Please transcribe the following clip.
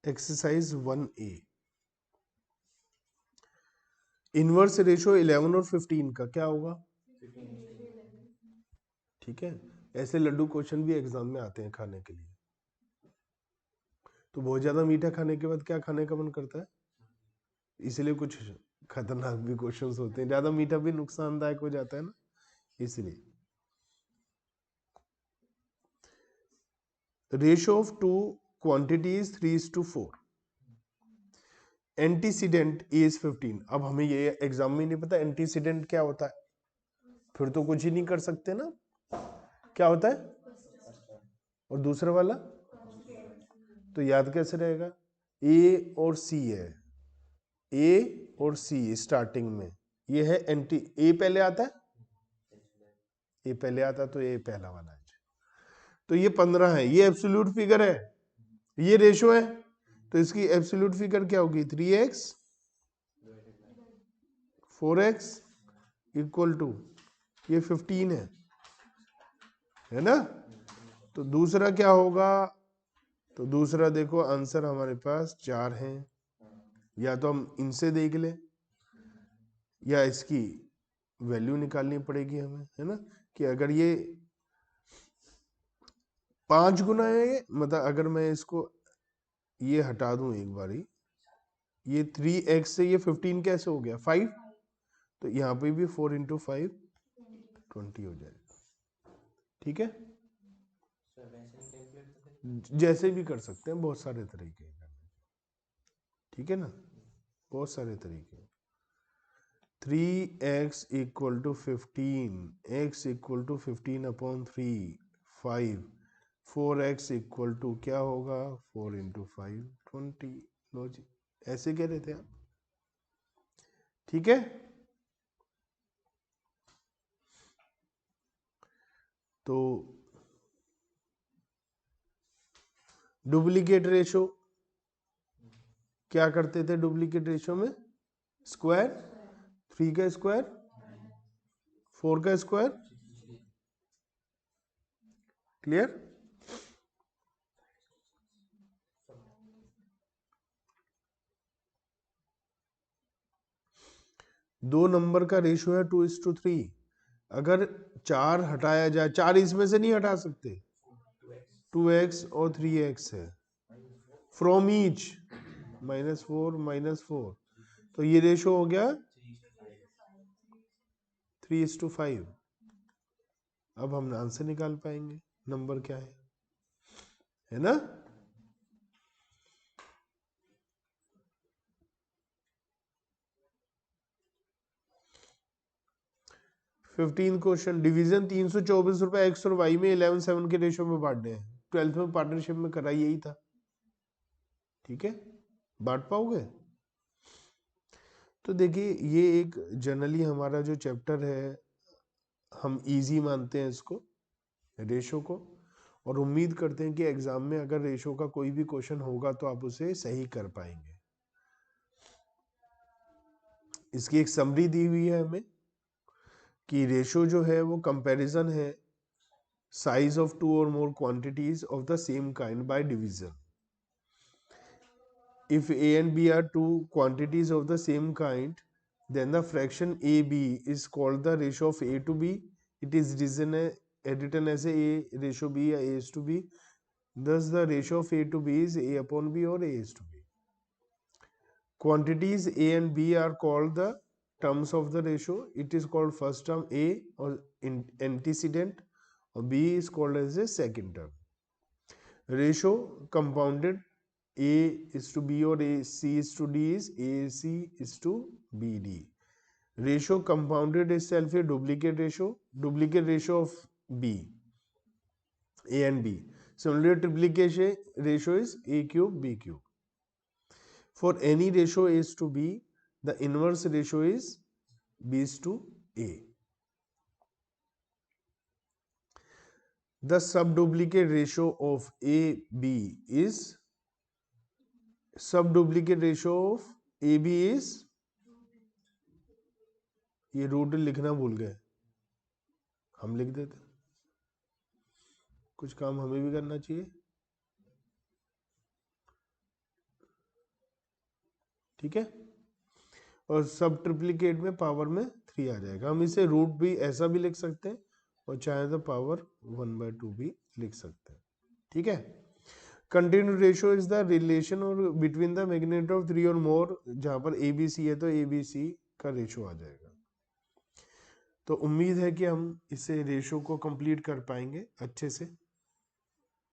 Exercise 1A, inverse ratio 11 और 15 का क्या होगा? ठीक है, ऐसे लड्डू क्वेश्चन भी एग्जाम में आते हैं खाने के लिए। तो बहुत ज्यादा मीठा खाने के बाद क्या खाने का मन करता है? इसलिए कुछ खतरनाक भी क्वेश्चंस होते हैं, ज्यादा मीठा भी नुकसानदायक हो जाता है ना, इसलिए। Ratio of two quantities 3:4, antecedent is 15। अब हमें ये एग्जाम में नहीं पता एंटीसीडेंट क्या होता है, फिर तो कुछ ही नहीं कर सकते ना। क्या होता है? और दूसरा वाला तो याद कैसे रहेगा? ए और सी है, ए और सी स्टार्टिंग में, ये है एंटी। ए पहले आता है, ए पहले आता तो ए पहला वाला है। तो ये 15 है, ये एब्सोल्यूट फिगर है, ये रेशो है, तो इसकी एब्सोल्यूट फिगर क्या होगी? 3x 4x इक्वल टू ये 15 है ना। तो दूसरा क्या होगा? तो दूसरा देखो आंसर हमारे पास 4 है, या तो हम इनसे देख लें या इसकी वैल्यू निकालनी पड़ेगी हमें, है ना। कि अगर ये 5 गुना है, मतलब अगर मैं इसको ये हटा दूं एक बारी, ये 3x से ये 15 कैसे हो गया? 5, तो यहाँ पे भी 4 × 5 20 हो जाएगा। ठीक है, जैसे भी कर सकते हैं, बहुत सारे तरीके हैं। ठीक है ना, बहुत सारे तरीके। 3x equal to 15, x equal to 15/3, 5, 4x equal to क्या होगा? 4 × 5 20। लो जी, ऐसे कह रहे थे आप। ठीक है, तो डुप्लीकेट रेशो क्या करते थे? डुप्लीकेट रेशो में स्क्वायर, 3 का स्क्वायर 4 का स्क्वायर, क्लियर। दो नंबर का रेशियो है 2:3, अगर 4 हटाया जाए, 4 इसमें से नहीं हटा सकते, 2x और 3x है, फ्रॉम ईच -4 -4, तो ये रेशो हो गया 3:5। अब हम आंसर निकाल पाएंगे नंबर क्या है ना। 15 क्वेश्चन, डिवीजन 324 रुपए एक्स और वाई में 11:7 के रेशो में बांटने हैं। 12th में पार्टनरशिप में करा यही था। ठीक है, बांट पाओगे? तो देखिए, ये एक जनरली हमारा जो चैप्टर है, हम इजी मानते हैं इसको, रेशो को, और उम्मीद करते हैं कि एग्जाम में अगर रेशो का कोई भी क्वेश्चन होगा तो आप उसे सही कर पाएंगे। इसकी एक समरी दी हुई है हमें कि रेशो जो है वो कंपैरिजन है size of two or more quantities of the same kind by division. If A and B are two quantities of the same kind, then the fraction AB is called the ratio of A to B. It is written as A ratio B or A is to B. Thus, the ratio of A to B is A upon B or A is to B. Quantities A and B are called the terms of the ratio. It is called first term A or antecedent, or B is called as a second term. Ratio compounded A is to B or AC is to D is AC is to BD. Ratio compounded itself a duplicate ratio of B, A and B. Similarly, triplicate ratio is A cube B cube. For any ratio A is to B, the inverse ratio is B is to A. The subduplicate ratio of AB is subduplicate ratio of AB is, ये root लिखना भूल गए, हम लिख देते, कुछ काम हमें भी करना चाहिए। ठीक है, और सब ट्रिप्लिकेट में पावर में 3 आ जाएगा। हम इसे रूट भी ऐसा भी लिख सकते हैं और चाहे तो पावर 1/2 भी लिख सकते हैं। ठीक है, continue ratio is the relation और बिटवीन द मैग्नीट्यूड ऑफ 3 और मोर, जहां पर ABC है तो ABC का रेशियो आ जाएगा। तो उम्मीद है कि हम इसे रेशियो को कंप्लीट कर पाएंगे अच्छे से।